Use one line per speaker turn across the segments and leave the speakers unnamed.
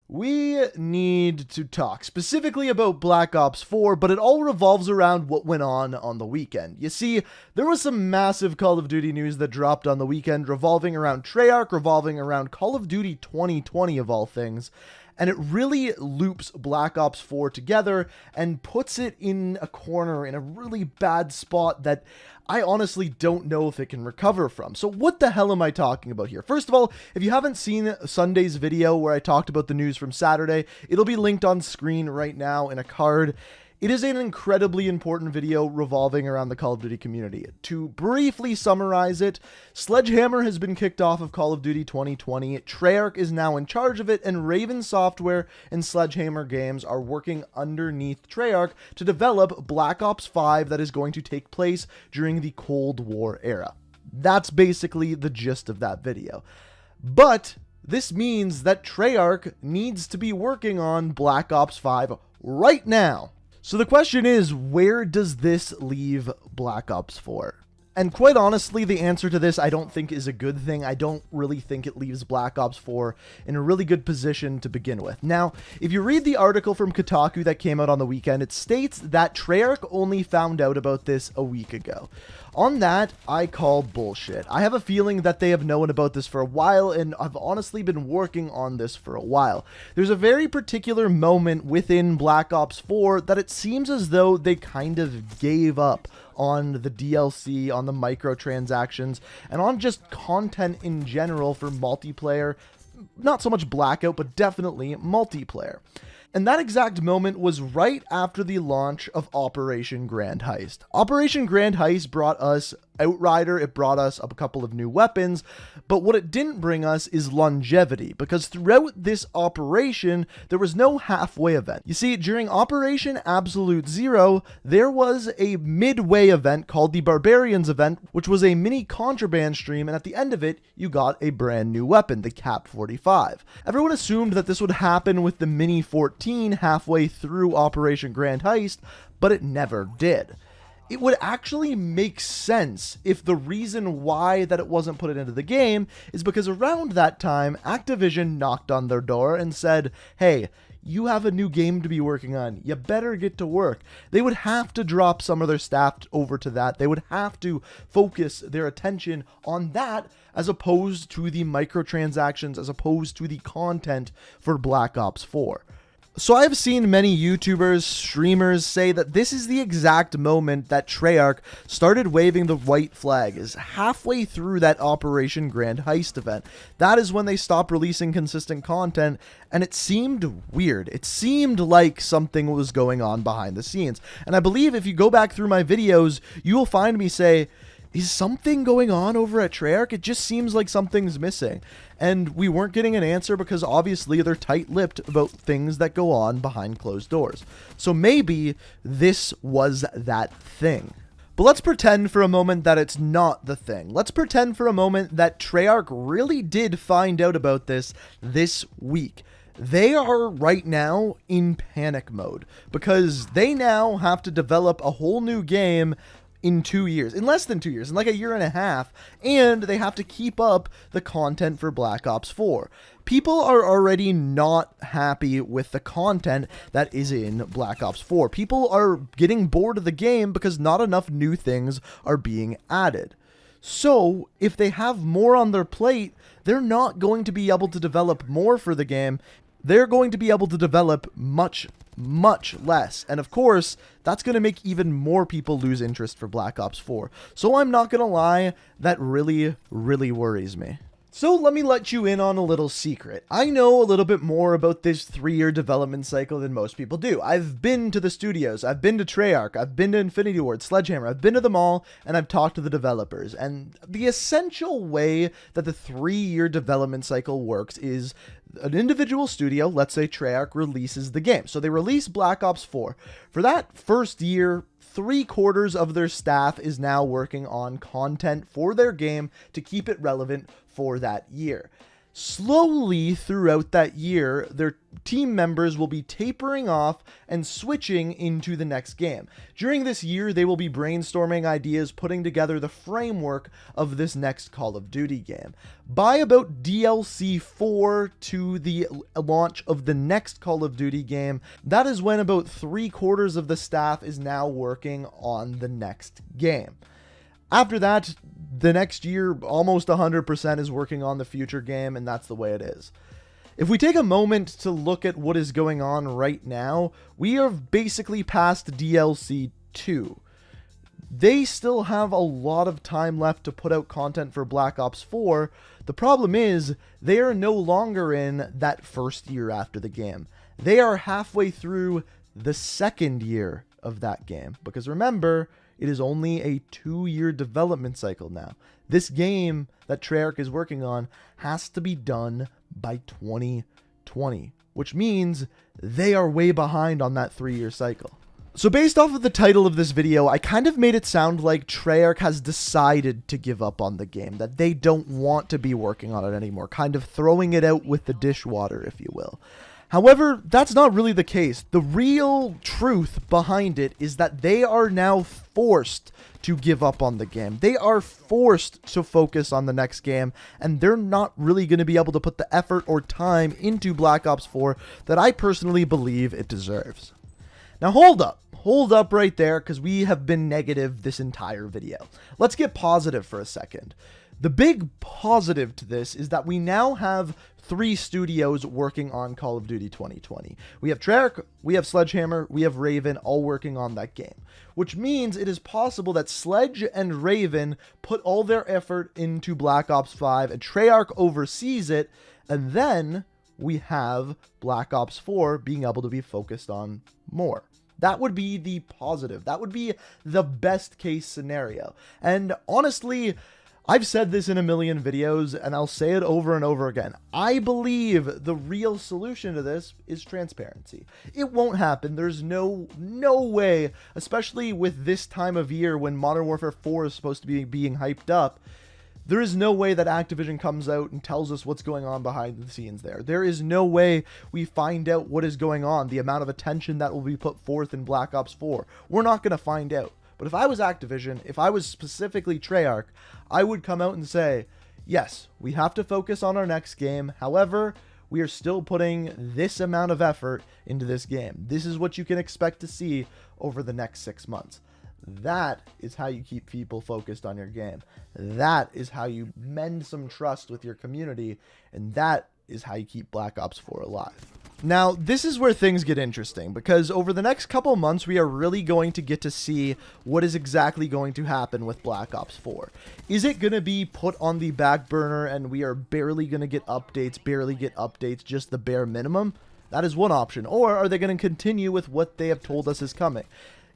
We need to talk specifically about Black Ops 4, but it all revolves around what went on the weekend. You see, there was some massive Call of Duty news that dropped on the weekend revolving around Treyarch, revolving around Call of Duty 2020 of all things, and it really loops Black Ops 4 together and puts it in a corner in a really bad spot that I honestly don't know if it can recover from. So what the hell am I talking about here? First of all, if you haven't seen Sunday's video where I talked about the news from Saturday, it'll be linked on screen right now in a card. It is an incredibly important video revolving around the Call of Duty community. To briefly summarize it, Sledgehammer has been kicked off of Call of Duty 2020, Treyarch is now in charge of it, and Raven Software and Sledgehammer Games are working underneath Treyarch to develop Black Ops 5 that is going to take place during the Cold War era. That's basically the gist of that video. But this means that Treyarch needs to be working on Black Ops 5 right now. So the question is, where does this leave Black Ops 4? And quite honestly, the answer to this I don't think is a good thing. I don't really think it leaves Black Ops 4 in a really good position to begin with. Now, if you read the article from Kotaku that came out on the weekend, it states that Treyarch only found out about this a week ago. On that, I call bullshit. I have a feeling that they have known about this for a while, and I've honestly been working on this for a while. There's a very particular moment within Black Ops 4 that it seems as though they kind of gave up on the DLC, on the microtransactions, and on just content in general for multiplayer. Not so much Blackout, but definitely multiplayer. And that exact moment was right after the launch of Operation Grand Heist. Operation Grand Heist brought us Outrider, it brought us a couple of new weapons, but what it didn't bring us is longevity, because throughout this operation, there was no halfway event. You see, during Operation Absolute Zero, there was a midway event called the Barbarians event, which was a mini contraband stream, and at the end of it, you got a brand new weapon, the Cap 45. Everyone assumed that this would happen with the Mini 14 halfway through Operation Grand Heist, but it never did. It would actually make sense if the reason why that it wasn't put into the game is because around that time, Activision knocked on their door and said, hey, you have a new game to be working on. You better get to work. They would have to drop some of their staff over to that. They would have to focus their attention on that as opposed to the microtransactions, as opposed to the content for Black Ops 4. So I've seen many YouTubers, streamers say that this is the exact moment that Treyarch started waving the white flag, is halfway through that Operation Grand Heist event. That is when they stopped releasing consistent content, and it seemed weird. It seemed like something was going on behind the scenes. And I believe if you go back through my videos, you will find me say, is something going on over at Treyarch? It just seems like something's missing. And we weren't getting an answer because obviously they're tight-lipped about things that go on behind closed doors. So maybe this was that thing. But let's pretend for a moment that it's not the thing. Let's pretend for a moment that Treyarch really did find out about this week. They are right now in panic mode because they now have to develop a whole new game in 2 years, in less than 2 years, in like a year and a half, and they have to keep up the content for Black Ops 4. People are already not happy with the content that is in Black Ops 4. People are getting bored of the game because not enough new things are being added. So, if they have more on their plate, they're not going to be able to develop more for the game. They're going to be able to develop much less. And of course, that's going to make even more people lose interest for Black Ops 4. So I'm not going to lie, that really worries me. So let me let you in on a little secret. I know a little bit more about this 3-year development cycle than most people do. I've been to the studios, I've been to Treyarch, I've been to Infinity Ward, Sledgehammer, I've been to them all, and I've talked to the developers. And the essential way that the 3-year development cycle works is an individual studio, let's say Treyarch, releases the game. So they release Black Ops 4. For that first year, 3/4 of their staff is now working on content for their game to keep it relevant for that year. Slowly throughout that year, their team members will be tapering off and switching into the next game. During this year, they will be brainstorming ideas, putting together the framework of this next Call of Duty game. By about DLC 4 to the launch of the next Call of Duty game, that is when about 3/4 of the staff is now working on the next game. After that, the next year, almost 100% is working on the future game, and that's the way it is. If we take a moment to look at what is going on right now, we are basically past DLC 2. They still have a lot of time left to put out content for Black Ops 4. The problem is, they are no longer in that first year after the game. They are halfway through the second year of that game. Because remember, it is only a 2-year development cycle now. This game that Treyarch is working on has to be done by 2020, which means they are way behind on that 3-year cycle. So based off of the title of this video, I kind of made it sound like Treyarch has decided to give up on the game, that they don't want to be working on it anymore, kind of throwing it out with the dishwater, if you will. However, that's not really the case. The real truth behind it is that they are now forced to give up on the game. They are forced to focus on the next game, and they're not really going to be able to put the effort or time into Black Ops 4 that I personally believe it deserves. Now hold up right there, because we have been negative this entire video. Let's get positive for a second. The big positive to this is that we now have 3 studios working on Call of Duty 2020. We have Treyarch, we have Sledgehammer, we have Raven, all working on that game. Which means it is possible that Sledge and Raven put all their effort into Black Ops 5 and Treyarch oversees it, and then we have Black Ops 4 being able to be focused on more. That would be the positive. That would be the best case scenario. And honestly, I've said this in a million videos, and I'll say it over and over again. I believe the real solution to this is transparency. It won't happen. There's no way, especially with this time of year when Modern Warfare 4 is supposed to be being hyped up, there is no way that Activision comes out and tells us what's going on behind the scenes there. There is no way we find out what is going on, the amount of attention that will be put forth in Black Ops 4. We're not going to find out. But if I was Activision, if I was specifically Treyarch, I would come out and say, yes, we have to focus on our next game. However, we are still putting this amount of effort into this game. This is what you can expect to see over the next 6 months. That is how you keep people focused on your game. That is how you mend some trust with your community. And that is how you keep Black Ops 4 alive. Now, this is where things get interesting, because over the next couple months, we are really going to get to see what is exactly going to happen with Black Ops 4. Is it going to be put on the back burner and we are barely going to get updates, just the bare minimum? That is one option. Or are they going to continue with what they have told us is coming?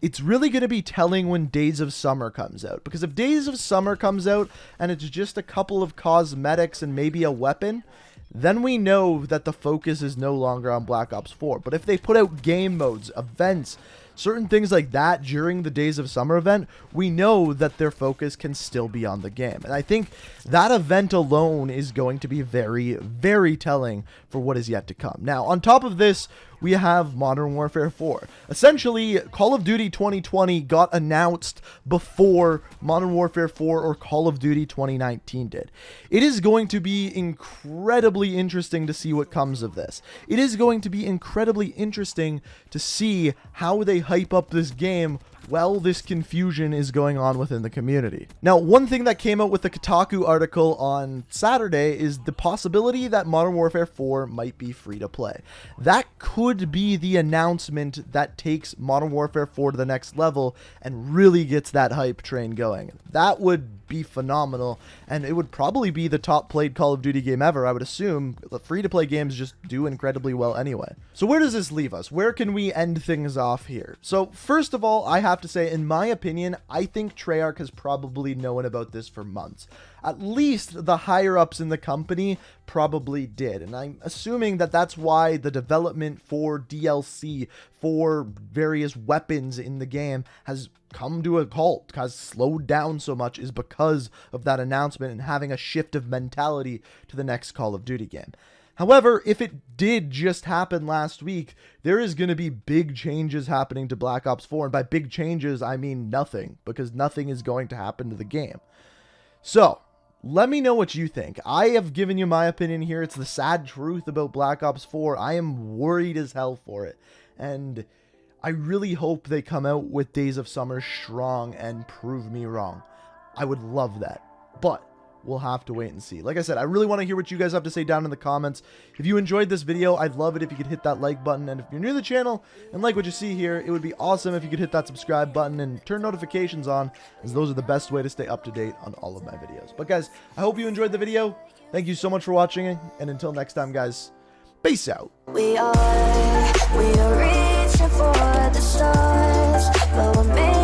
It's really going to be telling when Days of Summer comes out, because if Days of Summer comes out and it's just a couple of cosmetics and maybe a weapon, then we know that the focus is no longer on Black Ops 4. But if they put out game modes, events, certain things like that during the Days of Summer event, we know that their focus can still be on the game. And I think that event alone is going to be very, very telling for what is yet to come. Now, on top of this, we have Modern Warfare 4. Essentially, Call of Duty 2020 got announced before Modern Warfare 4 or Call of Duty 2019 did. It is going to be incredibly interesting to see what comes of this. It is going to be incredibly interesting to see how they hype up this game while this confusion is going on within the community. Now, one thing that came out with the Kotaku article on Saturday is the possibility that Modern Warfare 4 might be free to play. That could be the announcement that takes Modern Warfare 4 to the next level and really gets that hype train going. That would be phenomenal, and it would probably be the top played Call of Duty game ever. I would assume the free-to-play games just do incredibly well anyway. So where does this leave us? Where can we end things off here? So first of all, I have to say, in my opinion, I think Treyarch has probably known about this for months. at least the higher ups in the company probably did. And I'm assuming that that's why the development for DLC, for various weapons in the game, has come to a halt, has slowed down so much, is because of that announcement and having a shift of mentality to the next Call of Duty game. However, if it did just happen last week, there is going to be big changes happening to Black Ops 4. And by big changes, I mean nothing, because nothing is going to happen to the game. So, let me know what you think. I have given you my opinion here. It's the sad truth about Black Ops 4. I am worried as hell for it. And I really hope they come out with Days of Summer strong and prove me wrong. I would love that. But we'll have to wait and see. Like I said, I really want to hear what you guys have to say down in the comments. If you enjoyed this video, I'd love it if you could hit that like button. And if you're new to the channel and like what you see here, it would be awesome if you could hit that subscribe button and turn notifications on, as those are the best way to stay up to date on all of my videos. But guys, I hope you enjoyed the video. Thank you so much for watching. And until next time, guys, peace out.
We are reaching for the stars, but we're